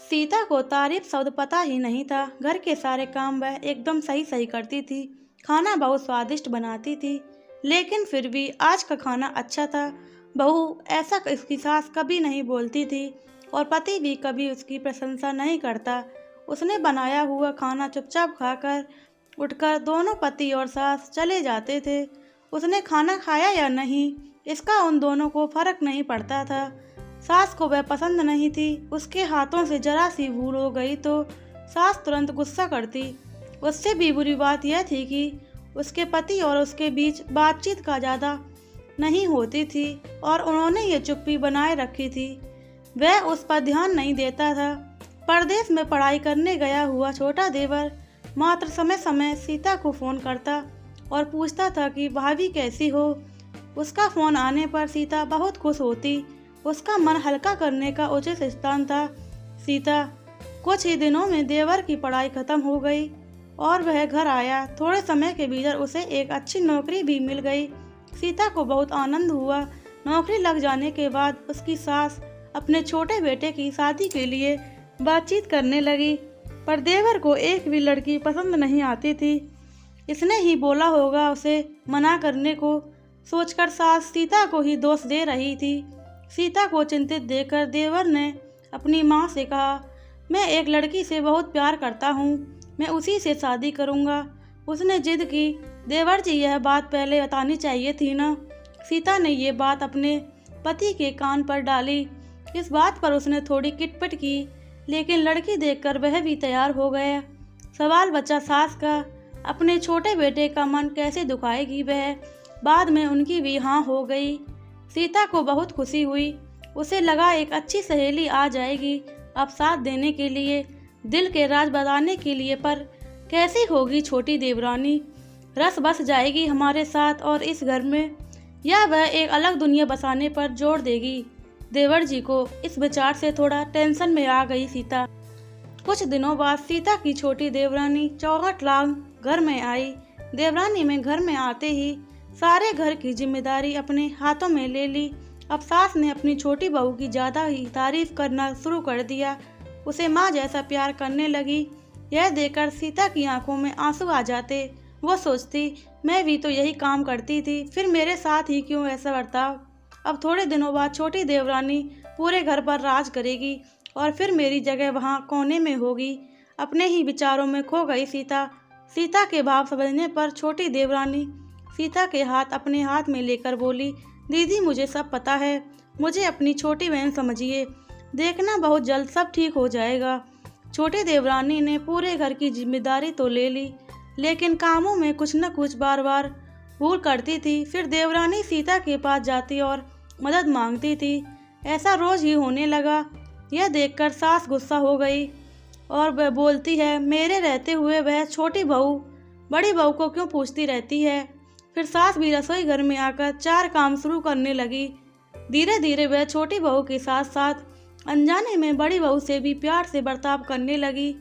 सीता को तारीफ शब्द पता ही नहीं था। घर के सारे काम वह एकदम सही सही करती थी। खाना बहुत स्वादिष्ट बनाती थी। लेकिन फिर भी आज का खाना अच्छा था। बहू ऐसा उसकी सास कभी नहीं बोलती थी और पति भी कभी उसकी प्रशंसा नहीं करता। उसने बनाया हुआ खाना चुपचाप खाकर उठकर दोनों पति और सास चले जाते थे। उसने खाना खाया या नहीं, इसका उन दोनों को फर्क नहीं पड़ता था। सास को वह पसंद नहीं थी। उसके हाथों से जरा सी भूल हो गई तो सास तुरंत गुस्सा करती। उससे भी बुरी बात यह थी कि उसके पति और उसके बीच बातचीत का ज़्यादा नहीं होती थी और उन्होंने ये चुप्पी बनाए रखी थी। वह उस पर ध्यान नहीं देता था। परदेश में पढ़ाई करने गया हुआ छोटा देवर मात्र समय समय सीता को फ़ोन करता और पूछता था कि भाभी कैसी हो। उसका फ़ोन आने पर सीता बहुत खुश होती। उसका मन हल्का करने का उचित स्थान था। सीता कुछ ही दिनों में देवर की पढ़ाई खत्म हो गई और वह घर आया। थोड़े समय के भीतर उसे एक अच्छी नौकरी भी मिल गई। सीता को बहुत आनंद हुआ। नौकरी लग जाने के बाद उसकी सास अपने छोटे बेटे की शादी के लिए बातचीत करने लगी, पर देवर को एक भी लड़की पसंद नहीं आती थी। इसने ही बोला होगा उसे मना करने को, सोचकर सास सीता को ही दोष दे रही थी। सीता को चिंतित देखकर देवर ने अपनी माँ से कहा, मैं एक लड़की से बहुत प्यार करता हूँ, मैं उसी से शादी करूँगा। उसने जिद की, देवर जी यह बात पहले बतानी चाहिए थी ना। सीता ने ये बात अपने पति के कान पर डाली। इस बात पर उसने थोड़ी किटपिट की, लेकिन लड़की देखकर वह भी तैयार हो गया। सवाल बचा सास का, अपने छोटे बेटे का मन कैसे दुखाएगी वह। बाद में उनकी भी हाँ हो गई। सीता को बहुत खुशी हुई। उसे लगा एक अच्छी सहेली आ जाएगी अब साथ देने के लिए, दिल के राज बताने के लिए। पर कैसी होगी छोटी देवरानी, रस बस जाएगी हमारे साथ और इस घर में, या वह एक अलग दुनिया बसाने पर जोर देगी। देवर जी को इस विचार से थोड़ा टेंशन में आ गई सीता। कुछ दिनों बाद सीता की छोटी देवरानी चौखट लांग घर में आई। देवरानी में घर में आते ही सारे घर की जिम्मेदारी अपने हाथों में ले ली। अब सास ने अपनी छोटी बहू की ज़्यादा ही तारीफ करना शुरू कर दिया। उसे माँ जैसा प्यार करने लगी। यह देखकर सीता की आंखों में आंसू आ जाते। वो सोचती, मैं भी तो यही काम करती थी, फिर मेरे साथ ही क्यों ऐसा बर्ताव। अब थोड़े दिनों बाद छोटी देवरानी पूरे घर पर राज करेगी और फिर मेरी जगह वहाँ कोने में होगी। अपने ही विचारों में खो गई सीता। सीता के भाव समझने पर छोटी देवरानी सीता के हाथ अपने हाथ में लेकर बोली, दीदी मुझे सब पता है, मुझे अपनी छोटी बहन समझिए, देखना बहुत जल्द सब ठीक हो जाएगा। छोटी देवरानी ने पूरे घर की जिम्मेदारी तो ले ली, लेकिन कामों में कुछ न कुछ बार बार भूल करती थी। फिर देवरानी सीता के पास जाती और मदद मांगती थी। ऐसा रोज ही होने लगा। यह देखकर सास गुस्सा हो गई और वह बोलती है, मेरे रहते हुए वह छोटी बहू बड़ी बहू को क्यों पूछती रहती है। फिर सास भी रसोई घर में आकर चार काम शुरू करने लगी। धीरे धीरे वह छोटी बहू के साथ साथ अनजाने में बड़ी बहू से भी प्यार से बर्ताव करने लगी,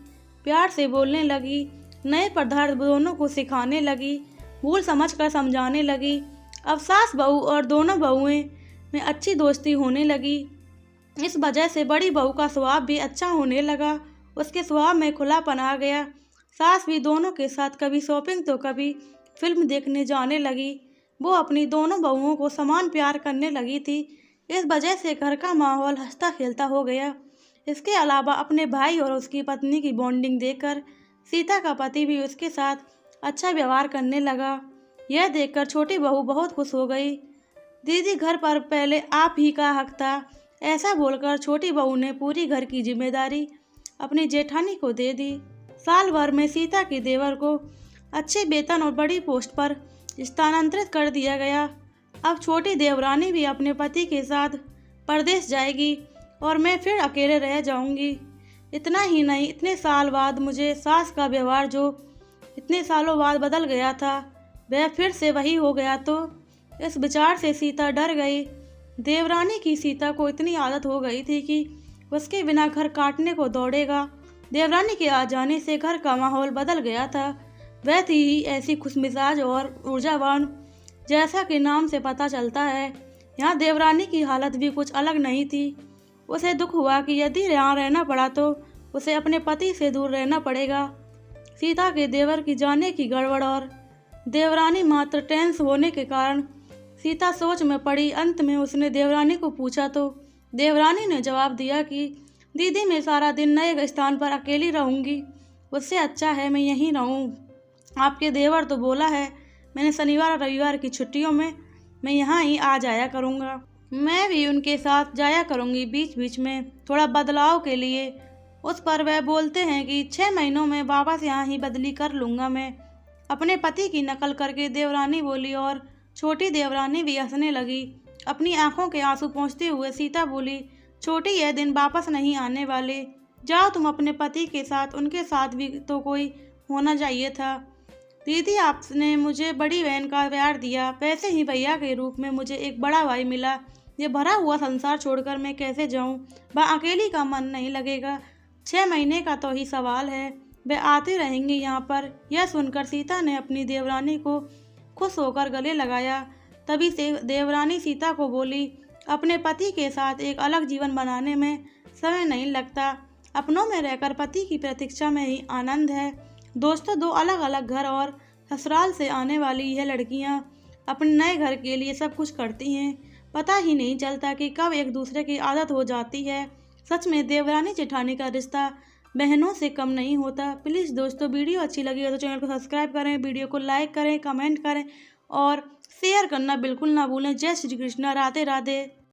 प्यार से बोलने लगी, नए पदार्थ दोनों को सिखाने लगी, भूल समझकर समझाने लगी। अब सास बहू और दोनों बहुएं में अच्छी दोस्ती होने लगी। इस वजह से बड़ी बहू का स्वभाव भी अच्छा होने लगा। उसके स्वभाव में खुलापन आ गया। सास भी दोनों के साथ कभी शॉपिंग तो कभी फिल्म देखने जाने लगी। वो अपनी दोनों बहुओं को समान प्यार करने लगी थी। इस वजह से घर का माहौल हंसता खेलता हो गया। इसके अलावा अपने भाई और उसकी पत्नी की बॉन्डिंग देखकर सीता का पति भी उसके साथ अच्छा व्यवहार करने लगा। यह देखकर छोटी बहू बहुत खुश हो गई। दीदी घर पर पहले आप ही का हक था। ऐसा बोलकर छोटी बहू ने पूरी घर की जिम्मेदारी अपनी जेठानी को दे दी। साल भर में सीता के देवर को अच्छे वेतन और बड़ी पोस्ट पर स्थानांतरित कर दिया गया। अब छोटी देवरानी भी अपने पति के साथ परदेश जाएगी और मैं फिर अकेले रह जाऊंगी। इतना ही नहीं, इतने साल बाद मुझे सास का व्यवहार जो इतने सालों बाद बदल गया था वह फिर से वही हो गया। तो इस विचार से सीता डर गई। देवरानी की सीता को इतनी आदत हो गई थी कि उसके बिना घर काटने को दौड़ेगा। देवरानी के आ जाने से घर का माहौल बदल गया था। वह थी ही ऐसी खुशमिजाज और ऊर्जावान, जैसा कि नाम से पता चलता है। यहाँ देवरानी की हालत भी कुछ अलग नहीं थी। उसे दुख हुआ कि यदि यहाँ रहना पड़ा तो उसे अपने पति से दूर रहना पड़ेगा। सीता के देवर की जाने की गड़बड़ और देवरानी मात्र टेंस होने के कारण सीता सोच में पड़ी। अंत में उसने देवरानी को पूछा तो देवरानी ने जवाब दिया कि दीदी मैं सारा दिन नए स्थान पर अकेली रहूँगी, उससे अच्छा है मैं यहीं रहूँ। आपके देवर तो बोला है मैंने शनिवार और रविवार की छुट्टियों में मैं यहाँ ही आ जाया करूँगा। मैं भी उनके साथ जाया करूँगी बीच बीच में थोड़ा बदलाव के लिए। उस पर वह बोलते हैं कि 6 महीनों में वापस यहाँ ही बदली कर लूँगा मैं। अपने पति की नकल करके देवरानी बोली और छोटी देवरानी भी हंसने लगी। अपनी आंखों के आंसू पोंछते हुए सीता बोली, छोटी यह दिन वापस नहीं आने वाले, जाओ तुम अपने पति के साथ, उनके साथ भी तो कोई होना चाहिए था। दीदी आपने मुझे बड़ी बहन का प्यार दिया, वैसे ही भैया के रूप में मुझे एक बड़ा भाई मिला। ये भरा हुआ संसार छोड़कर मैं कैसे जाऊं? वहाँ अकेली का मन नहीं लगेगा। 6 महीने का तो ही सवाल है, वे आते रहेंगे यहाँ पर। यह सुनकर सीता ने अपनी देवरानी को खुश होकर गले लगाया। तभी से देवरानी सीता को बोली, अपने पति के साथ एक अलग जीवन बनाने में समय नहीं लगता, अपनों में रहकर पति की प्रतीक्षा में ही आनंद है। दोस्तों, 2 अलग अलग घर और ससुराल से आने वाली यह लड़कियां अपने नए घर के लिए सब कुछ करती हैं, पता ही नहीं चलता कि कब एक दूसरे की आदत हो जाती है। सच में देवरानी जेठानी का रिश्ता बहनों से कम नहीं होता। प्लीज़ दोस्तों, वीडियो अच्छी लगी हो तो चैनल को सब्सक्राइब करें, वीडियो को लाइक करें, कमेंट करें और शेयर करना बिल्कुल ना भूलें। जय श्री कृष्णा, राधे राधे।